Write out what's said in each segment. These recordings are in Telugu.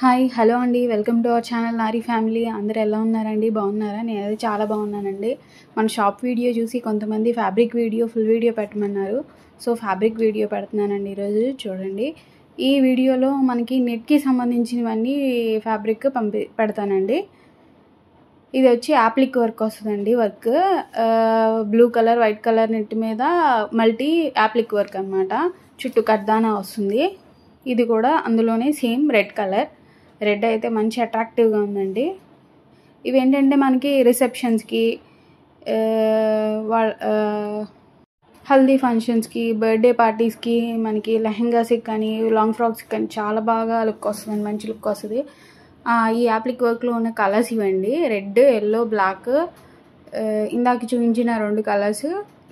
హాయ్ హలో అండి welcome to our channel Nari family. అందరు ఎలా ఉన్నారండి? బాగున్నారా? నేనైతే చాలా బాగున్నానండి. మన షాప్ వీడియో చూసి కొంతమంది ఫ్యాబ్రిక్ వీడియో ఫుల్ వీడియో పెట్టమన్నారు. సో ఫ్యాబ్రిక్ వీడియో పెడుతున్నానండి ఈరోజు. చూడండి, ఈ వీడియోలో మనకి నెట్కి సంబంధించినవన్నీ ఫ్యాబ్రిక్ పెడతానండి. ఇది వచ్చి యాప్లిక్ వర్క్ వస్తుందండి. Work blue colour white colour net మీద మల్టీ యాప్లిక్ వర్క్ అనమాట. చుట్టూ కర్దానా వస్తుంది. ఇది కూడా అందులోనే సేమ్ రెడ్ కలర్. రెడ్ అయితే మంచి అట్రాక్టివ్గా ఉందండి. ఇవి ఏంటంటే మనకి రిసెప్షన్స్కి, హల్దీ ఫంక్షన్స్కి, బర్త్డే పార్టీస్కి, మనకి లెహెంగాస్కి కానీ లాంగ్ ఫ్రాక్స్కి కానీ చాలా బాగా లుక్ వస్తుందండి. మంచి లుక్ వస్తుంది. ఈ యాప్లిక్ వర్క్లో ఉన్న కలర్స్ ఇవ్వండి. రెడ్, ఎల్లో, బ్లాక్, ఇందాక చూపించిన 2 కలర్స్,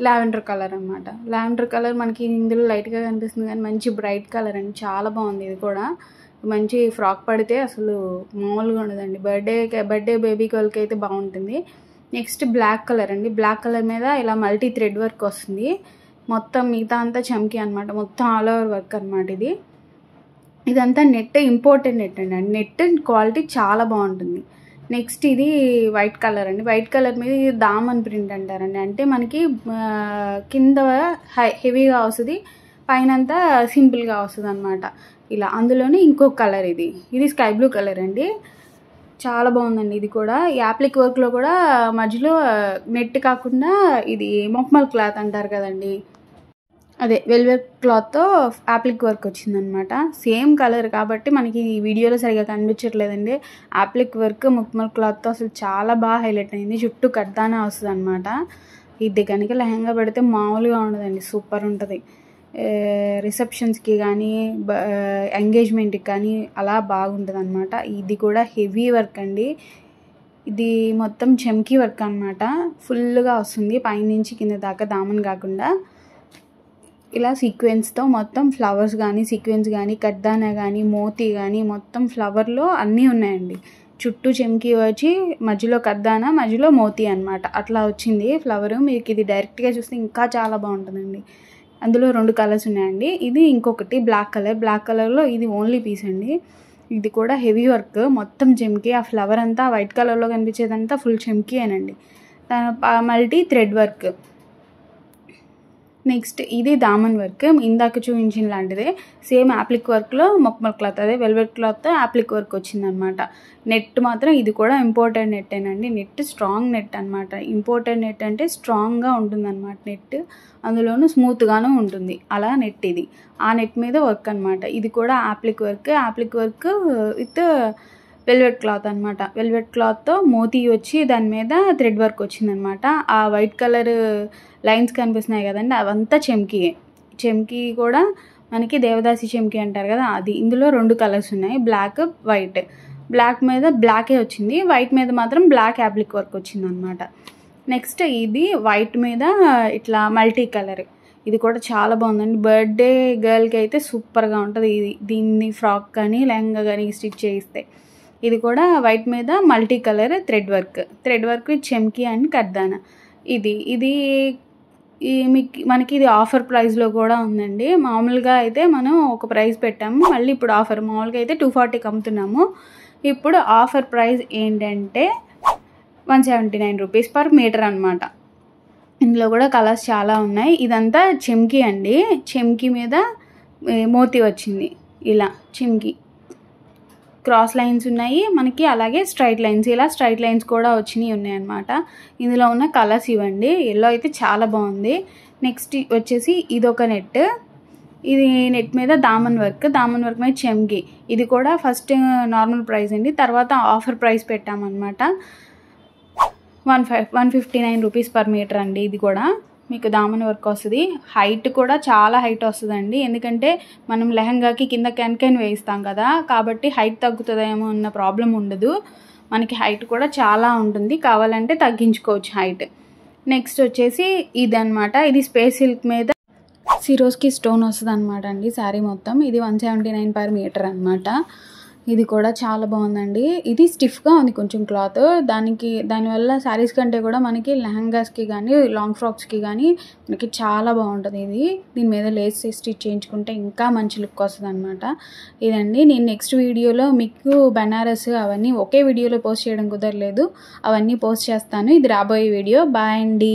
లావెండర్ కలర్ అనమాట. లావెండర్ కలర్ మనకి ఇందులో లైట్గా కనిపిస్తుంది కానీ మంచి బ్రైట్ కలర్ అండి. చాలా బాగుంది. ఇది కూడా మంచి ఫ్రాక్ పడితే అసలు మామూలుగా ఉండదండి. బర్త్డే బేబీ గర్ల్కి అయితే బాగుంటుంది. నెక్స్ట్ బ్లాక్ కలర్ అండి. బ్లాక్ కలర్ మీద ఇలా మల్టీ థ్రెడ్ వర్క్ వస్తుంది. మొత్తం మిగతా అంతా చమ్కీ అనమాట. మొత్తం ఆల్ ఓవర్ వర్క్ అనమాట. ఇదంతా నెట్, ఇంపోర్టెడ్ నెట్ అండి. నెట్ క్వాలిటీ చాలా బాగుంటుంది. నెక్స్ట్ ఇది వైట్ కలర్ అండి. వైట్ కలర్ మీద ఇది దామన్ ప్రింట్ అంటారండి. అంటే మనకి కింద హెవీగా వస్తుంది, పైనంతా సింపుల్గా వస్తుంది అనమాట. ఇలా అందులోనే ఇంకొక కలర్ ఇది స్కై బ్లూ కలర్ అండి. చాలా బాగుందండి. ఇది కూడా యాప్లిక్ వర్క్లో కూడా మధ్యలో నెట్ కాకుండా ఇది మొక్మల్ క్లాత్ అంటారు కదండి, అదే వెల్వెట్ క్లాత్తో యాప్లిక్ వర్క్ వచ్చిందనమాట. సేమ్ కలర్ కాబట్టి మనకి ఈ వీడియోలో సరిగా కనిపించట్లేదండి. యాప్లిక్ వర్క్ మొక్మల్ క్లాత్తో అసలు చాలా బాగా హైలైట్ అయింది. చుట్టూ కర్దానా వస్తుంది అనమాట. ఇది కనుక లెహంగా పెడితే మామూలుగా ఉండదండి, సూపర్ ఉంటుంది. రిసెప్షన్స్కి కానీ ఎంగేజ్మెంట్కి కానీ అలా బాగుంటుంది అనమాట. ఇది కూడా హెవీ వర్క్ అండి. ఇది మొత్తం చమ్కీ వర్క్ అనమాట. ఫుల్గా వస్తుంది పైనుంచి కింద దాకా, దామన్ కాకుండా ఇలా సీక్వెన్స్తో మొత్తం ఫ్లవర్స్ కానీ, సీక్వెన్స్ కానీ, కర్దానా కానీ, మోతీ కానీ మొత్తం ఫ్లవర్లో అన్నీ ఉన్నాయండి. చుట్టూ చమ్కీ వచ్చి మధ్యలో కర్దానా, మధ్యలో మోతీ అనమాట. అట్లా వచ్చింది ఫ్లవర్. మీకు ఇది డైరెక్ట్గా చూస్తే ఇంకా చాలా బాగుంటుందండి. అందులో 2 కలర్స్ ఉన్నాయండి. ఇది ఇంకొకటి బ్లాక్ కలర్. బ్లాక్ కలర్లో ఇది ఓన్లీ పీస్ అండి. ఇది కూడా హెవీ వర్క్, మొత్తం చమ్కీ. ఆ ఫ్లవర్ అంతా వైట్ కలర్లో కనిపించేదంతా ఫుల్ చమ్కీ అనండి. Multi thread work. నెక్స్ట్ ఇది దామన్ వర్క్. ఇందాక చూపించిన లాంటిదే సేమ్ యాప్లిక్ వర్క్లో మొక్మల్ క్లాత్, అదే వెల్వెట్ క్లాత్తో యాప్లిక్ వర్క్ వచ్చిందనమాట. నెట్ మాత్రం ఇది కూడా ఇంపోర్టెడ్ నెట్టేనండి. నెట్ స్ట్రాంగ్ నెట్ అనమాట. ఇంపోర్టెడ్ నెట్ అంటే స్ట్రాంగ్గా ఉంటుందన్నమాట నెట్. అందులోనూ స్మూత్గాను ఉంటుంది. అలా నెట్ ఇది. ఆ నెట్ మీద వర్క్ అనమాట. ఇది కూడా appliqué work. Appliqué work with velvet cloth అనమాట. వెల్వెట్ క్లాత్తో మోతీ వచ్చి దాని మీద థ్రెడ్ వర్క్ వచ్చిందనమాట. ఆ వైట్ కలర్ లైన్స్ కనిపిస్తున్నాయి కదండి, అవంతా చమ్కీ కూడా మనకి దేవదాసి చమ్కీ అంటారు కదా, అది. ఇందులో 2 కలర్స్ ఉన్నాయి, బ్లాక్, వైట్. బ్లాక్ మీద బ్లాకే వచ్చింది, వైట్ మీద మాత్రం బ్లాక్ యాప్లిక్ వర్క్ వచ్చింది అనమాట. నెక్స్ట్ ఇది వైట్ మీద ఇట్లా మల్టీ కలర్. ఇది కూడా చాలా బాగుందండి. బర్త్డే గర్ల్కి అయితే సూపర్గా ఉంటుంది. దీన్ని ఫ్రాక్ కానీ లెహంగా కానీ స్టిచ్ చేయిస్తే. ఇది కూడా వైట్ మీద multi colour thread work with చమ్కీ అండ్ కర్దానా. ఇది మనకి ఇది ఆఫర్ ప్రైస్లో కూడా ఉందండి. మామూలుగా అయితే మనం ఒక ప్రైస్ పెట్టాము, మళ్ళీ ఇప్పుడు ఆఫర్. మామూలుగా అయితే 240కి అమ్ముతున్నాము. ఇప్పుడు ఆఫర్ ప్రైస్ ఏంటంటే 179 రూపీస్ పర్ మీటర్ అనమాట. ఇందులో కూడా కలర్స్ చాలా ఉన్నాయి. ఇదంతా చమ్కీ అండి. చమ్కీ మీద మోతీ వచ్చింది. ఇలా చమ్కీ క్రాస్ లైన్స్ ఉన్నాయి మనకి, అలాగే స్ట్రైట్ లైన్స్, ఇలా స్ట్రైట్ లైన్స్ కూడా వచ్చినాయి ఉన్నాయన్నమాట. ఇందులో ఉన్న కలర్స్ ఇవ్వండి. ఎల్లో అయితే చాలా బాగుంది. నెక్స్ట్ వచ్చేసి ఇదొక నెట్. ఇది నెట్ మీద దామన్ వర్క్ మీద చమ్కీ. ఇది కూడా ఫస్ట్ నార్మల్ ప్రైస్ అండి, తర్వాత ఆఫర్ ప్రైస్ పెట్టామన్నమాట. 159 రూపీస్ పర్ మీటర్ అండి. ఇది కూడా మీకు దామన్ వర్క్ వస్తుంది. హైట్ కూడా చాలా హైట్ వస్తుందండి. ఎందుకంటే మనం లెహంగాకి కింద కెన్ వేయిస్తాం కదా, కాబట్టి హైట్ తగ్గుతుందేమో అన్న ప్రాబ్లం ఉండదు. మనకి హైట్ కూడా చాలా ఉంటుంది, కావాలంటే తగ్గించుకోవచ్చు హైట్. నెక్స్ట్ వచ్చేసి ఇదనమాట. ఇది స్పేస్ సిల్క్ మీద సిరోస్కి స్టోన్ వస్తుంది అనమాట అండి శారీ మొత్తం. ఇది 179 పర్ మీటర్ అనమాట. ఇది కూడా చాలా బాగుందండి. ఇది స్టిఫ్గా ఉంది కొంచెం క్లాత్. దానివల్ల శారీస్ కంటే కూడా మనకి లెహంగాస్కి కానీ లాంగ్ ఫ్రాక్స్కి కానీ మనకి చాలా బాగుంటుంది. దీని మీద లేస్ స్టిచ్ చేయించుకుంటే ఇంకా మంచి లుక్ వస్తుంది అనమాట. ఇదండి. నేను నెక్స్ట్ వీడియోలో మీకు బెనారస్ అవన్నీ ఒకే వీడియోలో పోస్ట్ చేయడం కుదరలేదు, అవన్నీ పోస్ట్ చేస్తాను. ఇది రాబోయే వీడియో. బాయ్ అండి.